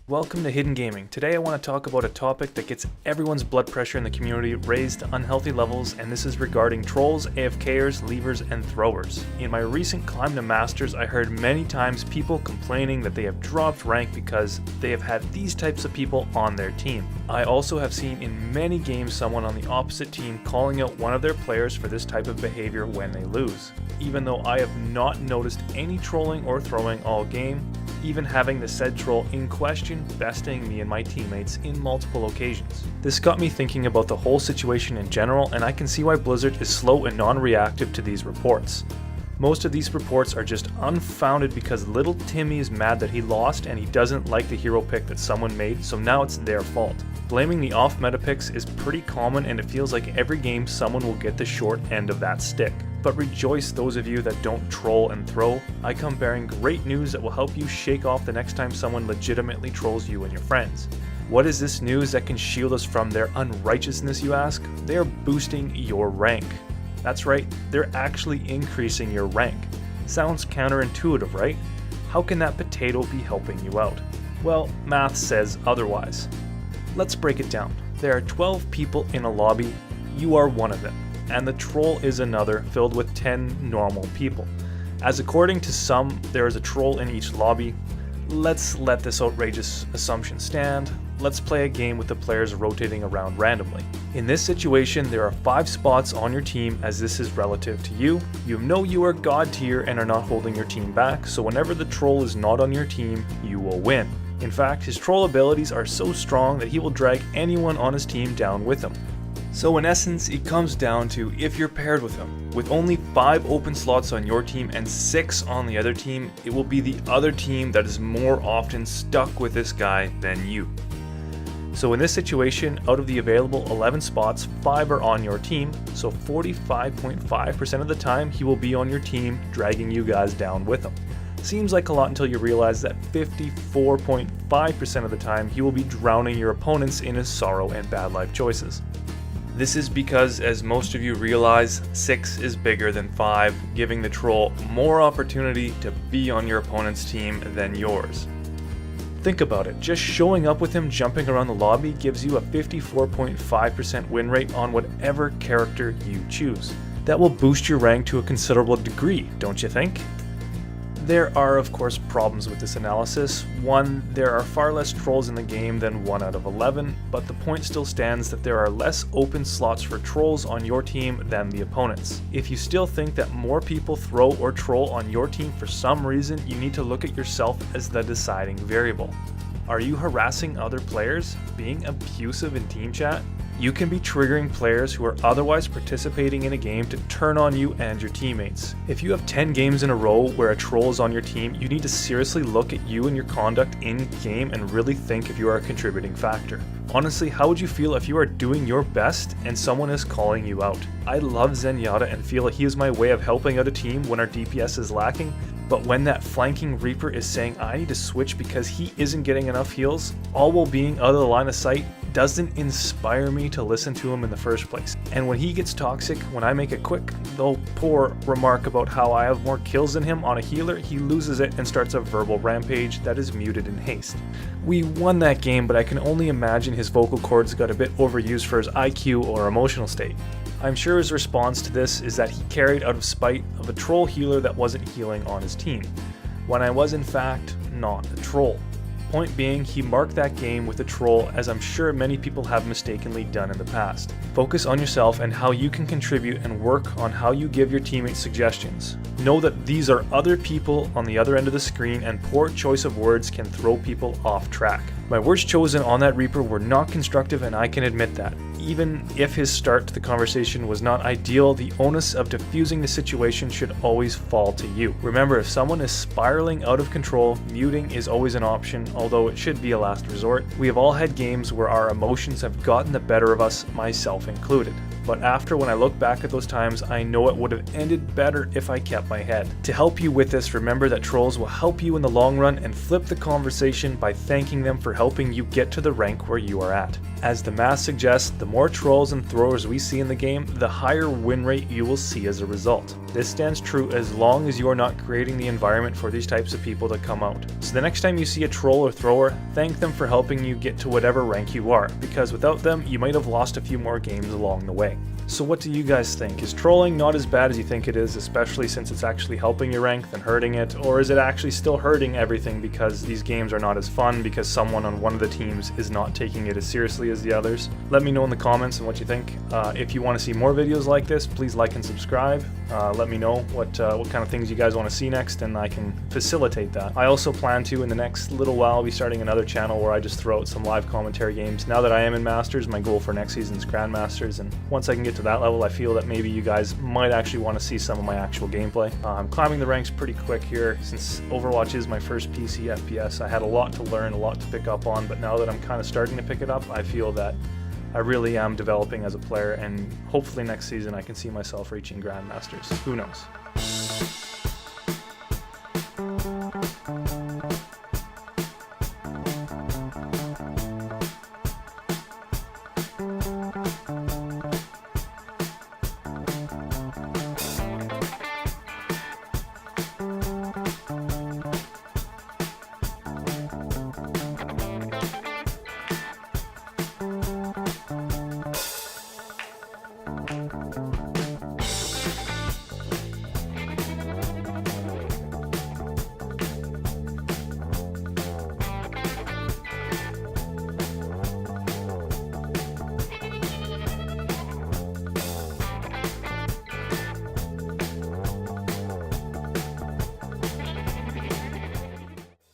Welcome to Hidden Gaming. Today I want to talk about a topic that gets everyone's blood pressure in the community raised to unhealthy levels, and this is regarding trolls, AFKers, leavers, and throwers. In my recent climb to Masters, I heard many times people complaining that they have dropped rank because they have had these types of people on their team. I also have seen in many games someone on the opposite team calling out one of their players for this type of behavior when they lose. Even though I have not noticed any trolling or throwing all game, even having the said troll in question besting me and my teammates in multiple occasions. This got me thinking about the whole situation in general, and I can see why Blizzard is slow and non-reactive to these reports. Most of these reports are just unfounded because little Timmy is mad that he lost and he doesn't like the hero pick that someone made, so now it's their fault. Blaming the off-meta picks is pretty common, and it feels like every game someone will get the short end of that stick. But rejoice those of you that don't troll and throw. I come bearing great news that will help you shake off the next time someone legitimately trolls you and your friends. What is this news that can shield us from their unrighteousness, you ask? They are boosting your rank. That's right, they're actually increasing your rank. Sounds counterintuitive, right? How can that potato be helping you out? Well, math says otherwise. Let's break it down. There are 12 people in a lobby, you are one of them, and the troll is another filled with 10 normal people. As according to some, there is a troll in each lobby. Let's let this outrageous assumption stand. Let's play a game with the players rotating around randomly. In this situation, there are 5 spots on your team, as this is relative to you. You know you are god tier and are not holding your team back, so whenever the troll is not on your team, you will win. In fact, his troll abilities are so strong that he will drag anyone on his team down with him. So in essence, it comes down to if you're paired with him. With only 5 open slots on your team and 6 on the other team, it will be the other team that is more often stuck with this guy than you. So in this situation, out of the available 11 spots, 5 are on your team, so 45.5% of the time he will be on your team, dragging you guys down with him. Seems like a lot until you realize that 54.5% of the time he will be drowning your opponents in his sorrow and bad life choices. This is because, as most of you realize, 6 is bigger than 5, giving the troll more opportunity to be on your opponent's team than yours. Think about it, just showing up with him jumping around the lobby gives you a 54.5% win rate on whatever character you choose. That will boost your rank to a considerable degree, don't you think? There are of course problems with this analysis. One, there are far less trolls in the game than 1 out of 11, but the point still stands that there are less open slots for trolls on your team than the opponents. If you still think that more people throw or troll on your team for some reason, you need to look at yourself as the deciding variable. Are you harassing other players? Being abusive in team chat? You can be triggering players who are otherwise participating in a game to turn on you and your teammates. If you have 10 games in a row where a troll is on your team, you need to seriously look at you and your conduct in game and really think if you are a contributing factor. Honestly, how would you feel if you are doing your best and someone is calling you out? I love Zenyatta and feel like he is my way of helping out a team when our DPS is lacking, but when that flanking Reaper is saying I need to switch because he isn't getting enough heals, all while being out of the line of sight, doesn't inspire me to listen to him in the first place. And when he gets toxic, when I make a quick, though poor, remark about how I have more kills than him on a healer, he loses it and starts a verbal rampage that is muted in haste. We won that game, but I can only imagine his vocal cords got a bit overused for his IQ or emotional state. I'm sure his response to this is that he carried out of spite of a troll healer that wasn't healing on his team, when I was in fact not a troll. Point being, he marked that game with a troll, as I'm sure many people have mistakenly done in the past. Focus on yourself and how you can contribute, and work on how you give your teammates suggestions. Know that these are other people on the other end of the screen, and poor choice of words can throw people off track. My words chosen on that Reaper were not constructive, and I can admit that. Even if his start to the conversation was not ideal, the onus of diffusing the situation should always fall to you. Remember, if someone is spiraling out of control, muting is always an option, although it should be a last resort. We have all had games where our emotions have gotten the better of us, myself included. but after when I look back at those times, I know it would have ended better if I kept my head. To help you with this, remember that trolls will help you in the long run, and flip the conversation by thanking them for helping you get to the rank where you are at. As the math suggests, the more trolls and throwers we see in the game, the higher win rate you will see as a result. This stands true as long as you are not creating the environment for these types of people to come out. So the next time you see a troll or thrower, thank them for helping you get to whatever rank you are, because without them, you might have lost a few more games along the way. So what do you guys think? Is trolling not as bad as you think it is, especially since it's actually helping your rank than hurting it? Or is it actually still hurting everything because these games are not as fun because someone on one of the teams is not taking it as seriously as the others? Let me know in the comments and what you think. If you want to see more videos like this, please like and subscribe. Let me know what kind of things you guys want to see next, and I can facilitate that. I also plan to, in the next little while, be starting another channel where I just throw out some live commentary games. Now that I am in Masters, my goal for next season is Grandmasters, and once I can get to that level, I feel that maybe you guys might actually want to see some of my actual gameplay. I'm climbing the ranks pretty quick here. Since Overwatch is my first PC FPS, I had a lot to learn, a lot to pick up on, but now that I'm kind of starting to pick it up, I feel that I really am developing as a player, and hopefully next season I can see myself reaching Grandmasters. Who knows?